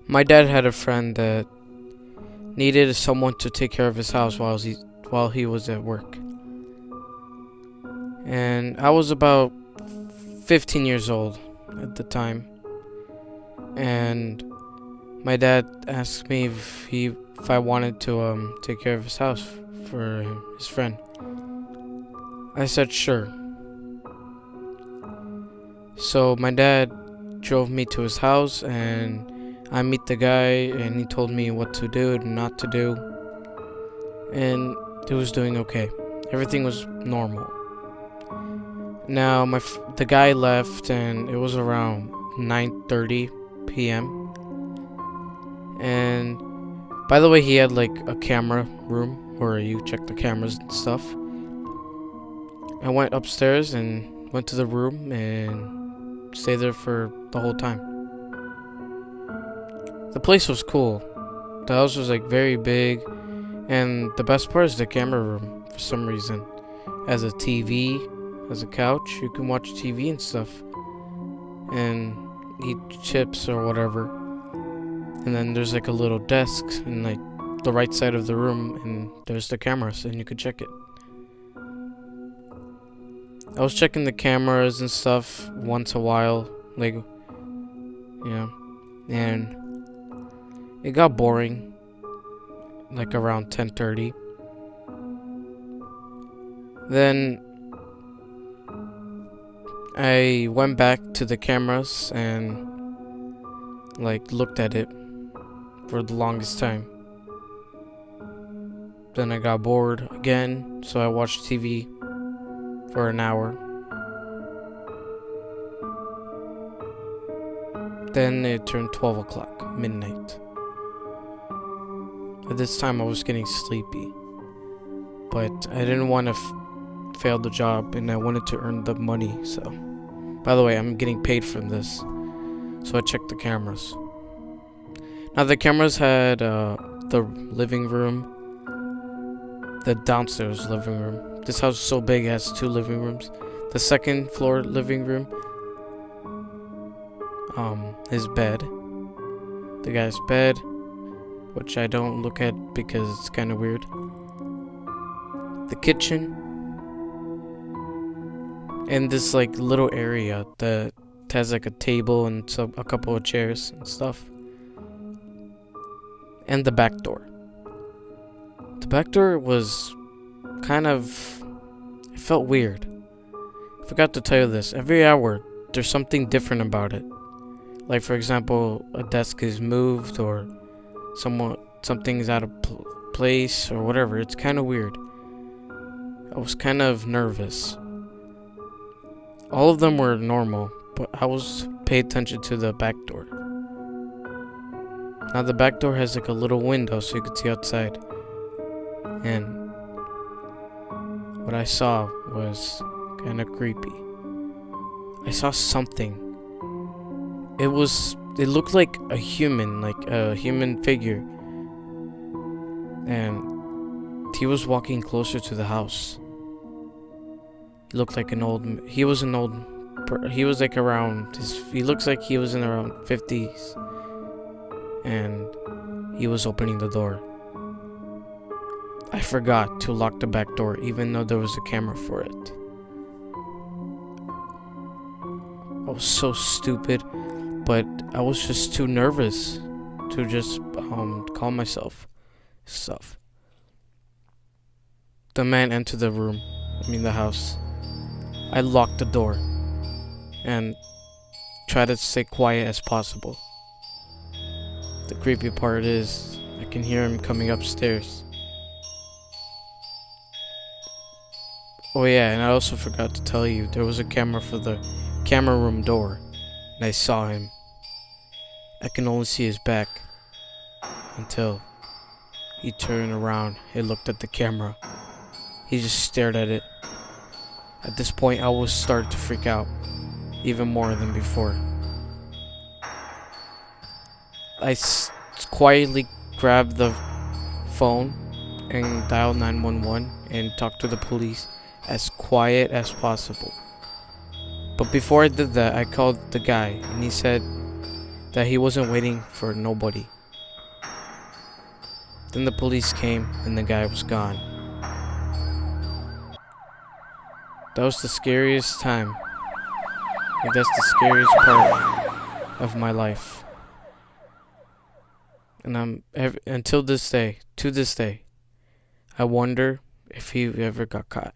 My dad had a friend that needed someone to take care of his house while he was at work. And I was about 15 years old at the time. And my dad asked me if I wanted to take care of his house for his friend. I said sure. So my dad drove me to his house, and I meet the guy, and he told me what to do and not to do, and it was doing okay. Everything was normal. Now the guy left, and it was around 9:30 p.m. And by the way, he had like a camera room where you check the cameras and stuff. I went upstairs and went to the room and stayed there for the whole time. The place was cool. The house was like very big, and the best part is the camera room for some reason. Has a TV, has a couch, you can watch TV and stuff, and eat chips or whatever. And then there's like a little desk in like the right side of the room, and there's the cameras, and you could check it. I was checking the cameras and stuff once a while, like, and it got boring, like around 10:30. Then I went back to the cameras and like looked at it for the longest time. Then I got bored again, so I watched TV for an hour. Then it turned 12 o'clock, midnight. At this time I was getting sleepy, but I didn't want to fail the job, and I wanted to earn the money. So, by the way, I'm getting paid from this, so I checked the cameras. Now the cameras had the living room, the downstairs living room. This house is so big, it has 2 living rooms. The second floor living room, his bed, the guy's bed, which I don't look at because it's kind of weird. The kitchen, and this like little area that has like a table and a couple of chairs and stuff. And the back door. The back door was kind of, it felt weird. I forgot to tell you this. Every hour, there's something different about it. Like, for example, a desk is moved, or something's out of place, or whatever. It's kind of weird. I was kind of nervous. All of them were normal, but I was paying attention to the back door. Now the back door has like a little window so you could see outside. And what I saw was kind of creepy. I saw something. It looked like a human figure. And he was walking closer to the house. He looked like he was like around he looks like he was in around 50s. And he was opening the door. I forgot to lock the back door, even though there was a camera for it. I was so stupid, but I was just too nervous to just calm myself. Stuff. The man entered the house. I locked the door and tried to stay quiet as possible. The creepy part is, I can hear him coming upstairs. Oh yeah, and I also forgot to tell you, there was a camera for the camera room door, and I saw him. I can only see his back until he turned around and looked at the camera. He just stared at it. At this point, I was starting to freak out, even more than before. I quietly grabbed the phone and dialed 911 and talked to the police as quiet as possible. But before I did that, I called the guy, and he said that he wasn't waiting for nobody. Then the police came and the guy was gone. That was the scariest time. Like, that's the scariest part of my life. And until this day, to this day, I wonder if he ever got caught.